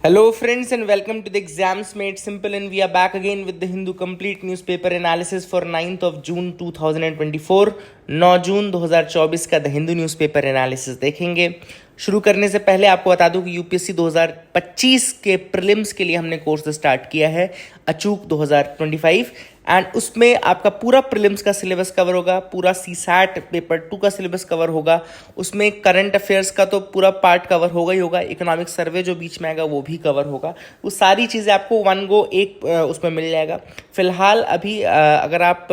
Hello, friends, and welcome to the Exams Made Simple. And we are back again with the Hindu Complete Newspaper Analysis for 9th of June 2024. 9 जून 2024 का the Hindu newspaper analysis देखेंगे। शुरू करने से पहले आपको बता दूं कि यूपीएससी 2025 के प्रीलिम्स के लिए हमने कोर्स स्टार्ट किया है अचूक 2025 एंड उसमें आपका पूरा प्रीलिम्स का सिलेबस कवर होगा, पूरा सीसैट पेपर 2 का सिलेबस कवर होगा, उसमें करंट अफेयर्स का तो पूरा पार्ट कवर होगा ही होगा, इकोनॉमिक सर्वे जो बीच में आएगा वो भी कवर होगा। वो सारी चीज़ें आपको वन गो एक उसमें मिल जाएगा। फिलहाल अभी अगर आप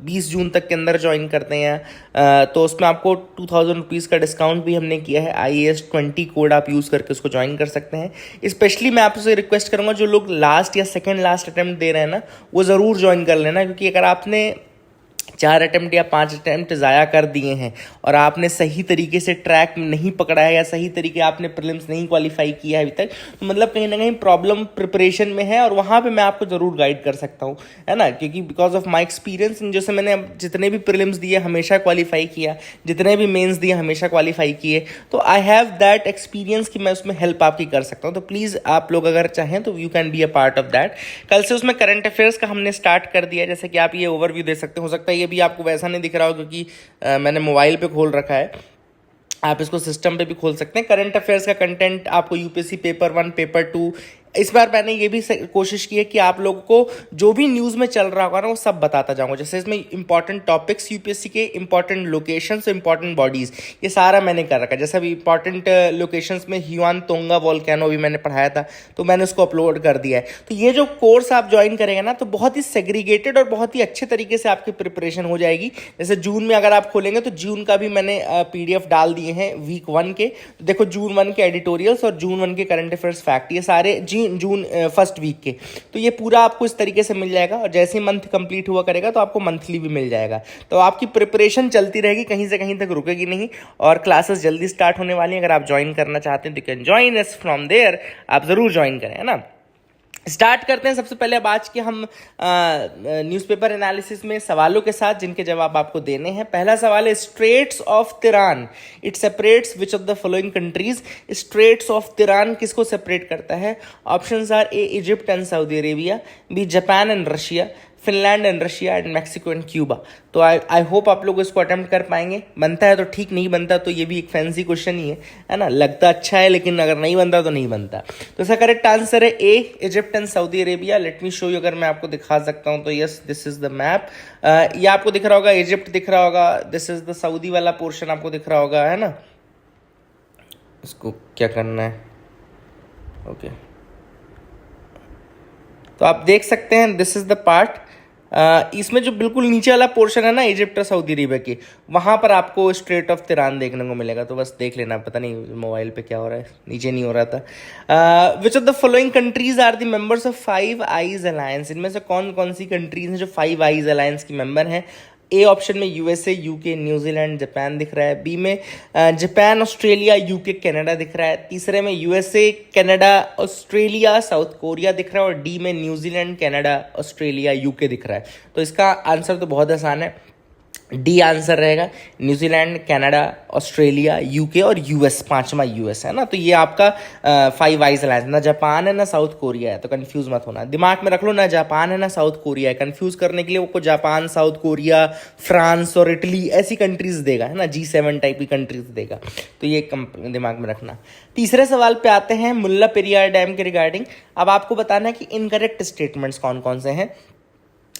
20 जून तक के अंदर ज्वाइन करते हैं तो उसमें आपको 2000 रुपीज़ का डिस्काउंट भी हमने किया है। IAS 20 कोड आप यूज़ करके उसको ज्वाइन कर सकते हैं। स्पेशली मैं आपसे रिक्वेस्ट करूँगा जो लोग लास्ट या सेकेंड लास्ट अटैम्प्ट दे रहे हैं ना, वो ज़रूर ज्वाइन कर लेना, क्योंकि अगर आपने 4 अटैम्प्ट या 5 अटैम्प्ट ज़ाया कर दिए हैं और आपने सही तरीके से ट्रैक नहीं पकड़ा है या सही तरीके आपने प्रीलिम्स नहीं क्वालिफाई किया है अभी तक, तो मतलब कहीं ना कहीं प्रॉब्लम प्रिपरेशन में है और वहाँ पे मैं आपको ज़रूर गाइड कर सकता हूँ, है ना, क्योंकि बिकॉज ऑफ माई एक्सपीरियंस जैसे मैंने जितने भी प्रीलिम्स दिए हमेशा क्वालिफाई किया, जितने भी मेन्स दिए हमेशा क्वालिफाई किए, तो आई हैव दैट एक्सपीरियंस कि मैं उसमें हेल्प आपकी कर सकता हूँ। तो प्लीज़ आप लोग अगर चाहें तो you can be a part of that. कल से उसमें करंट अफेयर्स का हमने स्टार्ट कर दिया है, जैसे कि आप ये ओवरव्यू देख सकते हो सकता है ये भी आपको वैसा नहीं दिख रहा हो क्योंकि मैंने मोबाइल पे खोल रखा है, आप इसको सिस्टम पे भी खोल सकते हैं। करंट अफेयर्स का कंटेंट आपको यूपीएससी पेपर 1 पेपर 2 इस बार मैंने ये भी कोशिश की है कि आप लोगों को जो भी न्यूज़ में चल रहा होगा ना वो सब बताता जाऊंगा। जैसे इसमें इंपॉर्टेंट टॉपिक्स यूपीएससी के, इंपॉर्टेंट लोकेशंस, इंपॉर्टेंट बॉडीज़, ये सारा मैंने कर रखा है। जैसे अभी इंपॉर्टेंट लोकेशंस में ह्यूआन तोंगा वोल्केनो भी मैंने पढ़ाया था, तो मैंने उसको अपलोड कर दिया है। तो ये जो कोर्स आप ज्वाइन करेंगे ना, तो बहुत ही सेग्रीगेटेड और बहुत ही अच्छे तरीके से आपकी प्रिपरेशन हो जाएगी। जैसे जून में अगर आप खोलेंगे तो जून का भी मैंने PDF डाल दिए हैं वीक 1 के। तो देखो जून 1 के एडिटोरियल्स और जून 1 के करंट अफेयर्स फैक्ट, ये सारे जून फर्स्ट वीक के, तो ये पूरा आपको इस तरीके से मिल जाएगा। और जैसे ही मंथ कंप्लीट हुआ करेगा तो आपको मंथली भी मिल जाएगा। तो आपकी प्रिपरेशन चलती रहेगी, कहीं से कहीं तक रुकेगी नहीं। और क्लासेस जल्दी स्टार्ट होने वाली हैं। अगर आप ज्वाइन करना चाहते हैं तो can join us from there, आप जरूर ज्वाइन करें, है ना। स्टार्ट करते हैं सबसे पहले अब आज के हम न्यूज़पेपर एनालिसिस में सवालों के साथ, जिनके जवाब आपको देने हैं। पहला सवाल है, straits of Tiran it separates which of the following countries. Straits of Tiran किसको सेपरेट करता है? Options are A Egypt and Saudi Arabia, B Japan and Russia, Finland and Russia and Mexico and Cuba. तो I hope आप लोग इसको attempt कर पाएंगे। बनता है तो ठीक, नहीं बनता तो ये भी एक फैंसी क्वेश्चन ही है ना। लगता अच्छा है लेकिन अगर नहीं बनता तो नहीं बनता। तो इसका करेक्ट आंसर है A Egypt and Saudi Arabia. Let me show you, अगर मैं आपको दिखा सकता हूँ तो yes, this is the map. ये आपको दिख रहा होगा, इजिप्ट दिख रहा होगा, दिस इज द सऊदी वाला पोर्शन आपको दिख रहा होगा, है ना। इसको क्या करना है, ओके तो आप देख सकते हैं दिस इज द पार्ट। इसमें जो बिल्कुल नीचे वाला पोर्शन है ना इजिप्ट और सऊदी अरेबिया की, वहाँ पर आपको स्ट्रेट ऑफ तिरान देखने को मिलेगा। तो बस देख लेना, पता नहीं मोबाइल पे क्या हो रहा है, नीचे नहीं हो रहा था। Which of the following countries are the members of 5 eyes alliance. इनमें से कौन कौन सी कंट्रीज हैं जो 5 आईज अलायंस की मेंबर हैं? ए ऑप्शन में यूएसए, यूके, न्यूजीलैंड, जापान दिख रहा है। बी में जापान, ऑस्ट्रेलिया, यूके, कनाडा दिख रहा है। तीसरे में USA, Canada, Australia, south Korea दिख रहा है। और डी में न्यूजीलैंड, कनाडा, ऑस्ट्रेलिया, यूके दिख रहा है। तो इसका आंसर तो बहुत आसान है, डी आंसर रहेगा। न्यूजीलैंड, कनाडा, ऑस्ट्रेलिया, यूके और यूएस, 5वां यूएस है ना। तो ये आपका 5 आईज अलायंस, ना जापान है ना साउथ कोरिया है, तो कंफ्यूज मत होना। दिमाग में रख लो, ना जापान है ना साउथ कोरिया है। कंफ्यूज करने के लिए वो जापान, साउथ कोरिया, फ्रांस और इटली ऐसी कंट्रीज देगा, है ना, G7 टाइप की कंट्रीज देगा। तो ये दिमाग में रखना। तीसरे सवाल पे आते हैं, मुल्ला पेरियार डैम के रिगार्डिंग। अब आपको बताना है कि इनकरेक्ट स्टेटमेंट्स कौन कौन से हैं।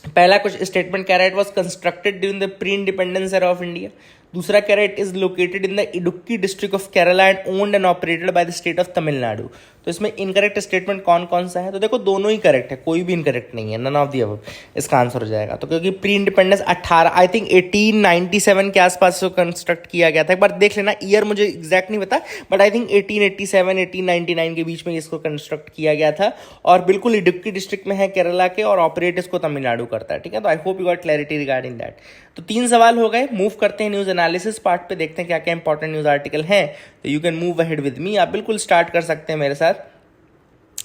पहला कुछ स्टेटमेंट कह रहा है it was constructed during the pre independence era of India. दूसरा कह रहा है it is located in the Idukki district of Kerala and owned and operated by the state of Tamil Nadu. तो इसमें इनकरेक्ट स्टेटमेंट कौन कौन सा है? तो देखो दोनों ही करेक्ट है, कोई भी इनकरेक्ट नहीं है, नन ऑफ द अबव इसका आंसर हो जाएगा। तो क्योंकि प्री इंडिपेंडेंस 1897 के आसपास से कंस्ट्रक्ट किया गया था। एक बार देख लेना, ईयर मुझे एग्जैक्ट नहीं पता, बट आई थिंक 1887 1899 के बीच में इसको कंस्ट्रक्ट किया गया था। और बिल्कुल इडुक्की डिस्ट्रिक्ट में है केरला के, और ऑपरेट इसको तमिलनाडु करता है, ठीक है। तो I hope you got clarity regarding that. तो 3 सवाल हो गए। मूव करते हैं न्यूज एनालिसिस पार्ट पे, देखते हैं क्या क्या इंपॉर्टेंट न्यूज आर्टिकल हैं। तो you can move ahead with me, आप बिल्कुल स्टार्ट कर सकते हैं मेरे साथ।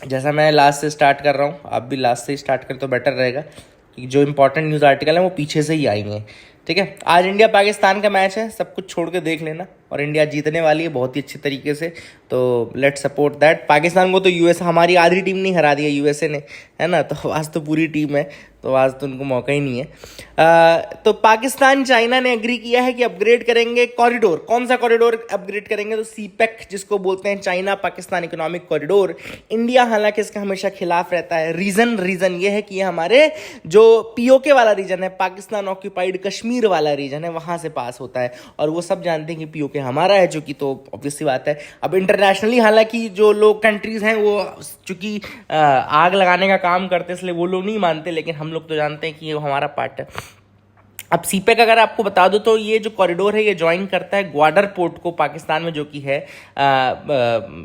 जैसा मैं लास्ट से स्टार्ट कर रहा हूँ, आप भी लास्ट से स्टार्ट करें तो बेटर रहेगा, क्योंकि जो इंपॉर्टेंट न्यूज़ आर्टिकल है वो पीछे से ही आएंगे, ठीक है। आज इंडिया पाकिस्तान का मैच है, सब कुछ छोड़ के देख लेना। और इंडिया जीतने वाली है बहुत ही अच्छे तरीके से। तो लेट्स सपोर्ट दैट। पाकिस्तान को तो यूएस, हमारी आधी टीम नहीं हरा दिया यूएसए ने, है ना, तो आज तो पूरी टीम है, तो आज तो उनको मौका ही नहीं है। तो पाकिस्तान चाइना ने एग्री किया है कि अपग्रेड करेंगे कॉरिडोर। कौन सा कॉरिडोर अपग्रेड करेंगे? तो सीपेक जिसको बोलते हैं, China Pakistan economic corridor. India हालांकि इसका हमेशा खिलाफ रहता है। रीजन ये है कि ये हमारे जो पीओके वाला रीजन है, पाकिस्तान ऑक्यूपाइड कश्मीर वाला रीजन है, वहां से पास होता है, और वो सब जानते हैं कि पीओके हमारा है, जो कि तो ऑब्वियस सी बात है। अब इंटरनेशनली हालांकि जो लोग कंट्रीज हैं वो चूंकि आग लगाने का काम करते हैं, इसलिए वो लोग नहीं मानते, लेकिन हम लोग तो जानते हैं कि ये हमारा पार्ट है। अब सीपेक अगर आपको बता दो तो ये जो कॉरिडोर है ये ज्वाइन करता है ग्वादर पोर्ट को, पाकिस्तान में, जो कि है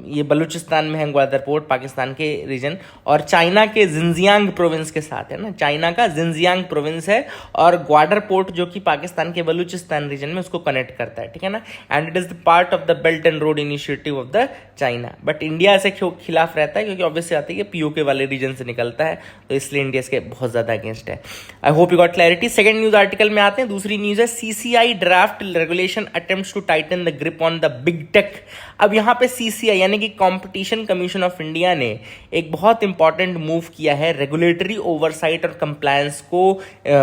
ये बलूचिस्तान में है ग्वादर पोर्ट, पाकिस्तान के रीजन, और चाइना के जिनजियांग प्रोविंस के साथ है ना। चाइना का जिनजियांग प्रोविंस है, और ग्वादर पोर्ट जो कि पाकिस्तान के बलूचिस्तान रीजन में, उसको कनेक्ट करता है, ठीक है ना। And it is the part of the belt and road initiative of the China. But India से खिलाफ रहता है, क्योंकि ऑब्वियसली आती है कि पीओके वाले रीजन से निकलता है, तो इसलिए इंडिया इसके बहुत ज्यादा अगेंस्ट है। I hope you got clarity. Second news article में आते हैं। दूसरी न्यूज है CCI draft regulation attempts to tighten the grip on the big tech. अब यहां पे सीसीआई यानी कि कंपटीशन कमीशन ऑफ इंडिया ने एक बहुत इंपॉर्टेंट मूव किया है रेगुलेटरी ओवरसाइट और कंप्लायंस को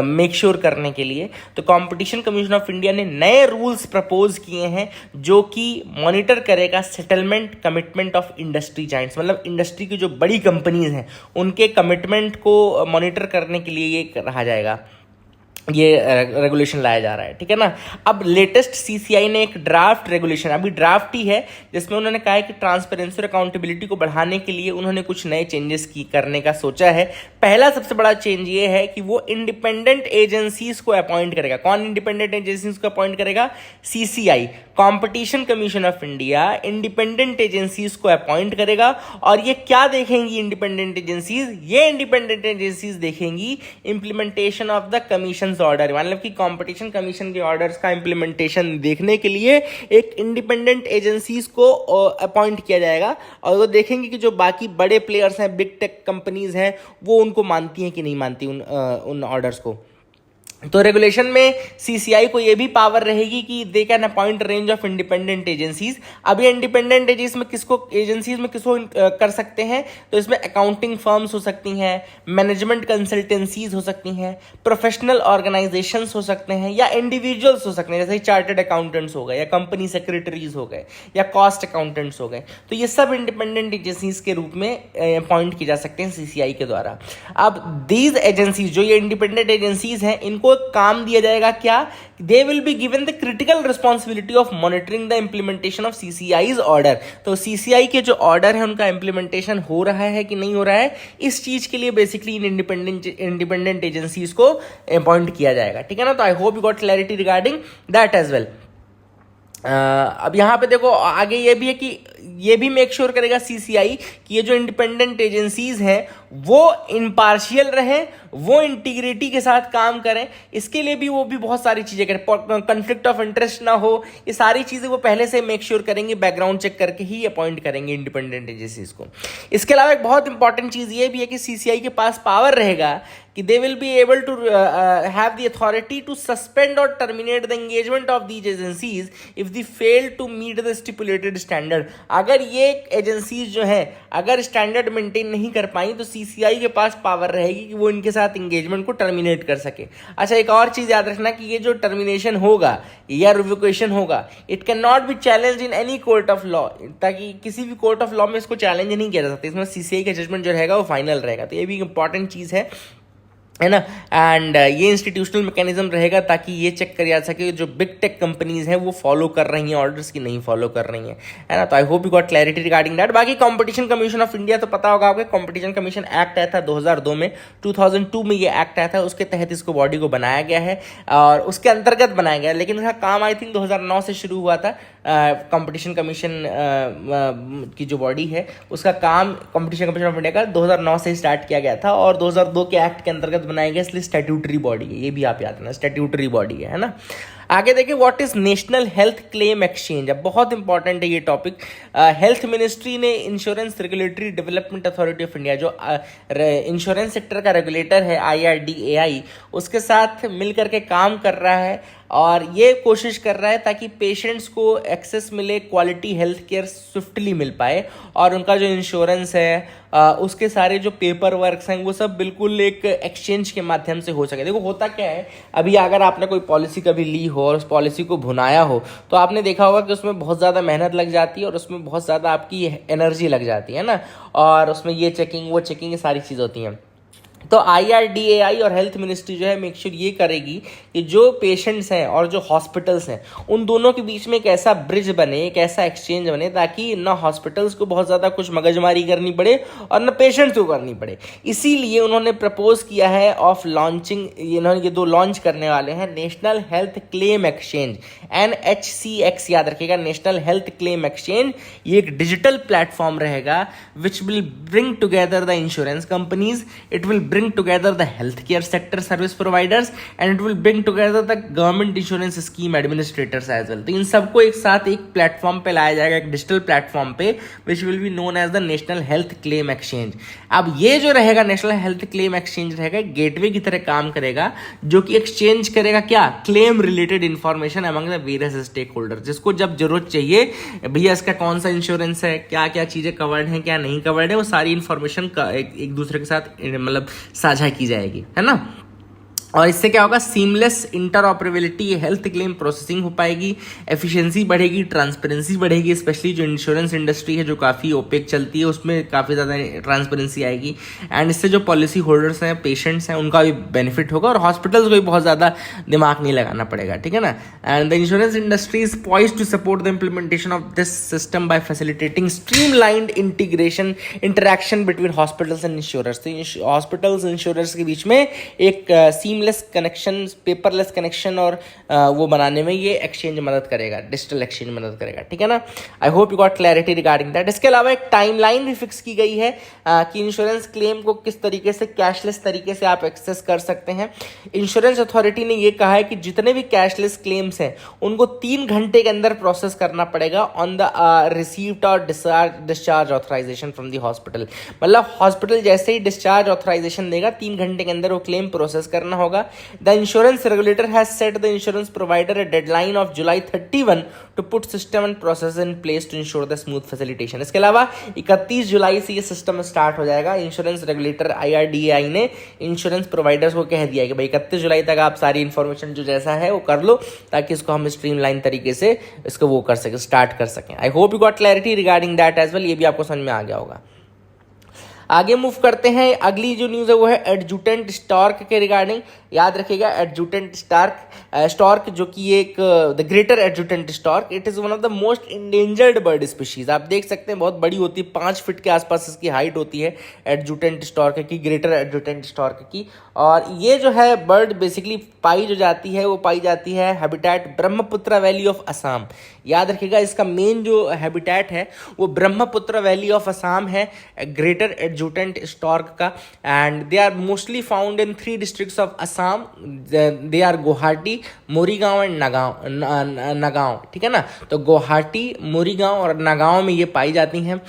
मेक श्योर करने के लिए। तो कंपटीशन कमीशन ऑफ इंडिया ने नए रूल्स प्रपोज किए हैं जो कि मॉनिटर करेगा settlement commitment of industry Giants, मतलब इंडस्ट्री की जो बड़ी कंपनीज हैं उनके कमिटमेंट को मॉनिटर करने के लिए ये रहा जाएगा, ये रेगुलेशन लाया जा रहा है, ठीक है ना। अब लेटेस्ट सीसीआई ने एक ड्राफ्ट रेगुलेशन, अभी ड्राफ्ट ही है, जिसमें उन्होंने कहा है कि ट्रांसपेरेंसी और अकाउंटेबिलिटी को बढ़ाने के लिए उन्होंने कुछ नए चेंजेस करने का सोचा है। पहला सबसे बड़ा चेंज ये है कि वो इंडिपेंडेंट एजेंसीज को अपॉइंट करेगा। कौन इंडिपेंडेंट एजेंसीज को अपॉइंट करेगा? CCI, competition commission of India, independent agencies को अपॉइंट करेगा। और ये क्या देखेंगी इंडिपेंडेंट एजेंसीज? ये इंडिपेंडेंट एजेंसीज देखेंगी implementation of the commission order, मतलब कि कंपटीशन कमीशन के ऑर्डर्स का इंप्लीमेंटेशन देखने के लिए एक इंडिपेंडेंट एजेंसीज को अपॉइंट किया जाएगा, और वो देखेंगे कि जो बाकी बड़े प्लेयर्स हैं, बिग टेक कंपनीज हैं, वो उनको मानती हैं कि नहीं मानती उन ऑर्डर्स को। तो रेगुलेशन में सीसीआई को ये भी पावर रहेगी कि they can appoint range of independent agencies. अब ये इंडिपेंडेंट एजेंसीज में किसको कर सकते हैं? तो इसमें अकाउंटिंग फर्म्स हो सकती हैं, मैनेजमेंट कंसल्टेंसीज हो सकती हैं, प्रोफेशनल ऑर्गेनाइजेशंस हो सकते हैं, या इंडिविजुअल्स हो सकते हैं, जैसे चार्टर्ड अकाउंटेंट्स हो गए, या कंपनी सेक्रेटरीज हो गए, या कॉस्ट अकाउंटेंट्स हो गए। तो ये सब इंडिपेंडेंट एजेंसीज के रूप में अपॉइंट किए जा सकते हैं सीसीआई के द्वारा। अब दीज एजेंसीज, जो ये इंडिपेंडेंट एजेंसीज हैं, इनको काम दिया जाएगा क्या? They will be given the critical responsibility of monitoring the implementation of CCI's order. तो सीसीआई के जो ऑर्डर है उनका इंप्लीमेंटेशन हो रहा है कि नहीं हो रहा है, इस चीज के लिए बेसिकली इन इंडिपेंडेंट एजेंसीज को अपॉइंट किया जाएगा, ठीक है ना। तो I hope you got clarity regarding that as well. अब यहाँ पे देखो आगे ये भी है कि ये भी मेक श्योर करेगा सीसीआई कि ये जो इंडिपेंडेंट एजेंसीज हैं वो इम्पार्शियल रहें, वो इंटीग्रिटी के साथ काम करें। इसके लिए भी वो भी बहुत सारी चीजें करें, कॉन्फ्लिक्ट ऑफ इंटरेस्ट ना हो, ये सारी चीजें वो पहले से मेक श्योर करेंगे, बैकग्राउंड चेक करके ही अपॉइंट करेंगे इंडिपेंडेंट एजेंसीज को। इसके अलावा एक बहुत इंपॉर्टेंट चीज ये भी है कि सीसीआई के पास पावर रहेगा कि they will be able to have the authority to suspend or terminate the engagement of these agencies if they fail to meet the stipulated standard। अगर ये एजेंसीज जो हैं अगर स्टैंडर्ड मेंटेन नहीं कर पाई तो सीसीआई के पास पावर रहेगी कि वो इनके साथ इंगेजमेंट को टर्मिनेट कर सके। अच्छा, एक और चीज याद रखना कि ये जो टर्मिनेशन होगा या रिवोकेशन होगा, it can not be challenge in any court of law, ताकि किसी भी कोर्ट ऑफ लॉ में इसको चैलेंज नहीं किया जा सकता। इसमें सीसीआई का जजमेंट जो रहेगा वो फाइनल रहेगा। तो ये भी इंपॉर्टेंट चीज है ना। एंड ये इंस्टीट्यूशनल मैकेनिज्म रहेगा ताकि ये चेक कर जा सके जो बिग टेक कंपनीज हैं वो फॉलो कर रही हैं ऑर्डर्स की नहीं फॉलो कर रही हैं, है ना। तो I hope you got clarity regarding that. बाकी कंपटीशन कमीशन ऑफ इंडिया तो पता होगा आपको, कंपटीशन कमीशन एक्ट आया था 2002 में, 2002 में ये एक्ट आया था, उसके तहत इसको बॉडी को बनाया गया है और उसके अंतर्गत बनाया गया, लेकिन उसका काम आई थिंक 2009 से शुरू हुआ था। कंपटीशन कमीशन की जो बॉडी है उसका काम कंपटीशन कमीशन ऑफ इंडिया का 2009 से स्टार्ट किया गया था और 2002 के एक्ट के अंतर्गत बनाया गया, इसलिए स्टैट्यूटरी बॉडी है, ये भी आप याद रखना, स्टैट्यूटरी बॉडी है ना। आगे देखिए what is national health claim exchange. अब बहुत इंपॉर्टेंट है ये टॉपिक। हेल्थ मिनिस्ट्री ने insurance regulatory development authority of India, जो इंश्योरेंस सेक्टर का रेगुलेटर है IRDAI, उसके साथ मिल करके काम कर रहा है और ये कोशिश कर रहा है ताकि पेशेंट्स को एक्सेस मिले, क्वालिटी हेल्थ केयर स्विफ्टली मिल पाए, और उनका जो इंश्योरेंस है उसके सारे जो पेपर वर्क्स हैं वो सब बिल्कुल एक एक्सचेंज के माध्यम से हो सके। देखो होता क्या है, अभी अगर आपने कोई पॉलिसी कभी ली हो और उस पॉलिसी को भुनाया हो तो आपने देखा होगा कि उसमें बहुत ज़्यादा मेहनत लग जाती है और उसमें बहुत ज़्यादा आपकी एनर्जी लग जाती है ना, और उसमें ये चेकिंग वो चेकिंग ये सारी चीज़ होती हैं। तो IRDAI और हेल्थ मिनिस्ट्री जो है मेक श्योर ये करेगी कि जो पेशेंट्स हैं और जो हॉस्पिटल्स हैं उन दोनों के बीच में एक ऐसा ब्रिज बने, एक ऐसा एक्सचेंज बने, ताकि ना हॉस्पिटल्स को बहुत ज़्यादा कुछ मगजमारी करनी पड़े और ना पेशेंट्स को करनी पड़े। इसीलिए उन्होंने प्रपोज किया है ऑफ लॉन्चिंग, इन्होंने ये 2 लॉन्च करने वाले हैं, national health claim exchange, NHCX याद रखिएगा, नेशनल हेल्थ क्लेम एक्सचेंज। ये एक डिजिटल प्लेटफॉर्म रहेगा which will bring together the insurance companies, it will bring together the healthcare sector service providers and it will bring together the government insurance scheme administrators as well। तो इन सबको एक साथ एक platform पे लाया जाएगा, एक डिजिटल प्लेटफॉर्म पे, which will be known as the national health claim exchange। अब ये जो रहेगा नेशनल हेल्थ क्लेम एक्सचेंज रहेगा, गेटवे की तरह काम करेगा, जो कि एक्सचेंज करेगा क्या, claim related information among the various stakeholder. जिसको जब जरूरत चाहिए, भैया इसका कौन सा इंश्योरेंस है, क्या क्या चीजें कवर्ड हैं, क्या नहीं कवर्ड है, वो सारी इन्फॉर्मेशन एक दूसरे के साथ मतलब साझा की जाएगी, है ना। और इससे क्या होगा, seamless interoperability, health claim processing हो पाएगी, एफिशिएंसी बढ़ेगी, ट्रांसपेरेंसी बढ़ेगी, स्पेशली जो इंश्योरेंस इंडस्ट्री है जो काफ़ी ओपेक चलती है उसमें काफ़ी ज़्यादा ट्रांसपेरेंसी आएगी, एंड इससे जो पॉलिसी होल्डर्स हैं, पेशेंट्स हैं, उनका भी बेनिफिट होगा और हॉस्पिटल्स को भी बहुत ज़्यादा दिमाग नहीं लगाना पड़ेगा, ठीक है ना। And the insurance industry is poised to support the implementation of this system by facilitating streamlined interaction between hospitals and insurers. तो हॉस्पिटल्स इंश्योरर्स के बीच में एक सीमलेस कनेक्शन, पेपरलेस कनेक्शन और वो बनाने में ये एक्सचेंज मदद करेगा, डिजिटल एक्सचेंज मदद करेगा, ठीक है ना। I hope you got clarity regarding that. इसके अलावा एक टाइमलाइन भी फिक्स की गई है कि इंश्योरेंस क्लेम को किस तरीके से कैशलेस तरीके से आप एक्सेस कर सकते हैं। इंश्योरेंस अथॉरिटी ने ये कहा है कि जितने भी कैशलेस क्लेम्स हैं उनको 3 घंटे के अंदर प्रोसेस करना पड़ेगा ऑन द रिसीव्ड और discharge authorisation from the hospital. मतलब हॉस्पिटल जैसे ही डिस्चार्ज ऑथराइजेशन देगा 3 घंटे के अंदर वो क्लेम प्रोसेस करना होगा। The insurance regulator has set the insurance provider a deadline of July 31 to put system and process in place to ensure the smooth facilitation। इसके अलावा 31 जुलाई से ये सिस्टम स्टार्ट हो जाएगा। इंश्योरेंस रेगुलेटर IRDAI ने insurance providers को कह दिया है कि भाई 31 जुलाई तक आप सारी इन्फॉर्मेशन जो जैसा है वो कर लो, ताकि इसको हम स्ट्रीमलाइन तरीके से इसको वो कर सकें, स्टार्ट कर सकें। I hope you got clarity regarding that as well. ये भी आपको समझ में आ गया होगा। आगे मूव करते हैं, अगली जो न्यूज़ है वो है एडजुटेंट स्टार्क के रिगार्डिंग। याद रखिएगा एडजुटेंट स्टार्क जो कि एक the greater adjutant stork, it is one of the most endangered bird species. आप देख सकते हैं बहुत बड़ी होती है, 5 फीट के आसपास इसकी हाइट होती है एडजुटेंट स्टार्क की, ग्रेटर एडजुटेंट स्टार्क की। और ये जो है बर्ड बेसिकली पाई जाती है habitat Brahmaputra valley of Assam. याद रखिएगा इसका मेन जो हैबिटेट है वो ब्रह्मपुत्र वैली ऑफ असम है, ग्रेटर एडजुटेंट स्टार्क का। And they are mostly found in 3 districts of Assam, they are Guwahati, Morigaon and Nagaon, ठीक है ना। तो गुवाहाटी, मोरीगांव और नगांव में ये पाई जाती हैं।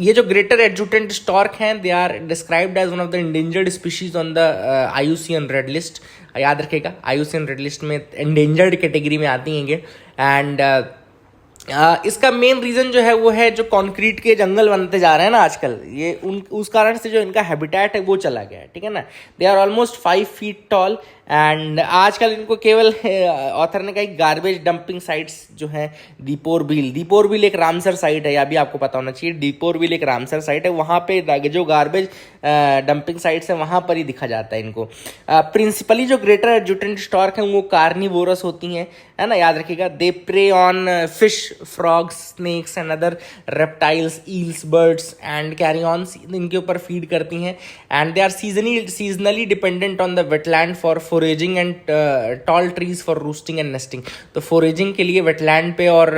ये जो ग्रेटर एडजुटेंट स्टार्क हैं they are described as one of the endangered species on the IUCN red list. याद रखेगा IUCN रेड लिस्ट में एंडेंजर्ड कैटेगरी में आती हैं ये। एंड इसका मेन रीज़न जो है वो है जो कंक्रीट के जंगल बनते जा रहे हैं ना आजकल, ये उस कारण से जो इनका हैबिटेट है वो चला गया है, ठीक है ना। They are almost 5 feet tall and आजकल इनको केवल ऑथर ने कहा गार्बेज डंपिंग साइट्स जो हैं, दीपोर बिल एक रामसर साइट है, या भी आपको पता होना चाहिए। दीपोर बिल एक रामसर साइट है, वहाँ पे जो गार्बेज डंपिंग साइट्स है वहाँ पर ही दिखा जाता है इनको। प्रिंसिपली जो ग्रेटर एडजुटेंट स्टार्क है वो कार्निवोरस होती हैं, है ना। याद रखिएगा they prey on fish, frogs, snakes and other reptiles, eels, birds and carrions, इनके ऊपर फीड करती हैं। And they are seasonally dependent on the wetland for foraging and tall trees for roosting and nesting. तो foraging के लिए wetland पे और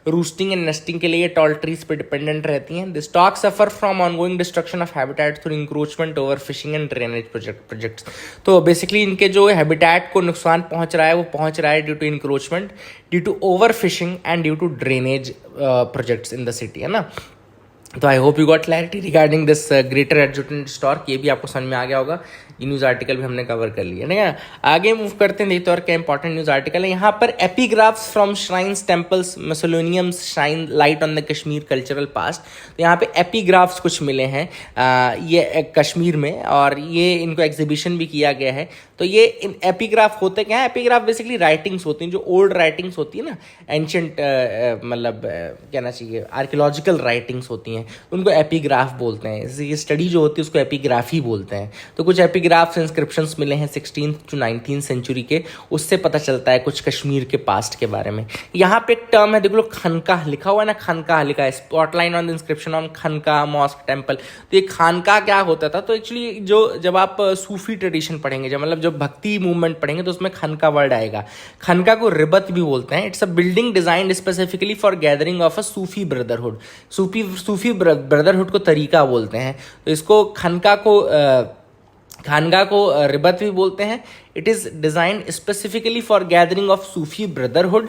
रूस्टिंग and nesting के लिए टॉल ट्रीज पे डिपेंडेंट रहती हैं। The stock suffer from ongoing destruction of habitat through encroachment over fishing and drainage projects. तो बेसिकली इनके जो हैबिटेट को नुकसान पहुंच रहा है वो पहुंच रहा है due to encroachment, due to over fishing and due to drainage projects in the city, है ना। तो I hope you got clarity regarding this greater adjutant stork. ये भी आपको समझ में आ गया होगा। ये न्यूज़ आर्टिकल भी हमने कवर कर लिया, ठीक है। आगे मूव करते हैं, देखते और क्या इंपॉर्टेंट न्यूज़ आर्टिकल है। यहाँ पर epigraphs from shrines, temples, mausoleums shine light on the Kashmir cultural past. तो यहाँ पे एपिग्राफ्स कुछ मिले हैं ये कश्मीर में, और ये इनको एग्जीबिशन भी किया गया है। तो ये इन एपिग्राफ होते क्या है? एपिग्राफ बेसिकली राइटिंग्स होती हैं, जो ओल्ड राइटिंग्स होती है ना, एंशंट मतलब कहना चाहिए आर्कियोलॉजिकल राइटिंग्स होती हैं, उनको एपिग्राफ बोलते हैं। जैसे ये स्टडी जो होती है उसको एपिग्राफी बोलते हैं। तो कुछ एपिग्राफ्स इंस्क्रिप्शंस मिले हैं 16th to 19th सेंचुरी के, उससे पता चलता है कुछ कश्मीर के पास्ट के बारे में। यहाँ पे एक टर्म है, देख लो, खानकाह लिखा हुआ है ना, खानकाह लिखा है, spotlight on the inscription on खानकाह मॉस्क टेम्पल। तो ये खानकाह क्या होता था? तो एक्चुअली जो जब आप सूफी ट्रेडिशन पढ़ेंगे, जब मतलब जब भक्ति मूवमेंट पढ़ेंगे, तो उसमें खानकाह वर्ड आएगा। खानकाह को रिबत भी बोलते हैं। It's a building designed specifically for gathering of a Sufi brotherhood. Sufi brotherhood को तरीका बोलते हैं। तो इसको खानगा को रिबत भी बोलते हैं। It is designed specifically for gathering of Sufi brotherhood.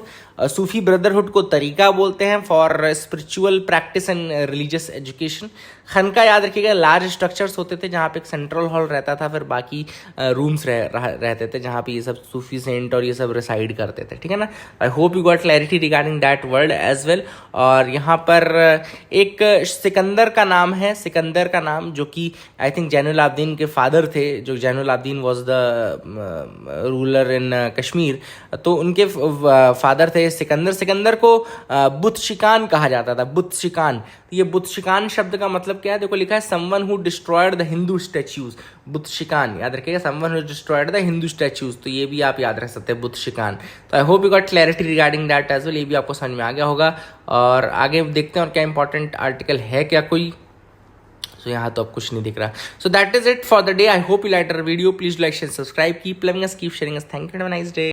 Sufi brotherhood को तरीका बोलते हैं for spiritual practice and religious education. खानका याद रखिएगा, लार्ज स्ट्रक्चर्स होते थे जहाँ पे एक सेंट्रल हॉल रहता था, फिर बाकी रूम्स रहते थे जहाँ पे ये सब सूफी सेंट और ये सब रिसाइड करते थे, ठीक है ना। I hope you got clarity regarding that word as well. और यहाँ पर एक सिकंदर का नाम है, सिकंदर का नाम जो कि आई थिंक जैनुल आब्दीन के फादर थे, जो Zainul Abidin was the ruler in Kashmir, तो उनके फादर थे सिकंदर। सिकंदर को बुत शिकान कहा जाता था, बुत शिकान। ये बुत शिकान शब्द का मतलब क्या है? देखो लिखा है someone who destroyed the Hindu statues. बुत शिकान याद रखिएगा, someone who destroyed the Hindu statues. तो ये भी आप याद रख सकते हैं, बुत शिकान। तो I hope you got clarity regarding that as well. ये भी आपको समझ में आ गया होगा। और आगे देखते हैं और क्या इंपॉर्टेंट आर्टिकल है क्या कोई। सो यहाँ तो अब कुछ नहीं दिख रहा। So that is it for the day. I hope you like our video. Please like share subscribe, keep loving us, keep sharing us. Thank you, have a nice day.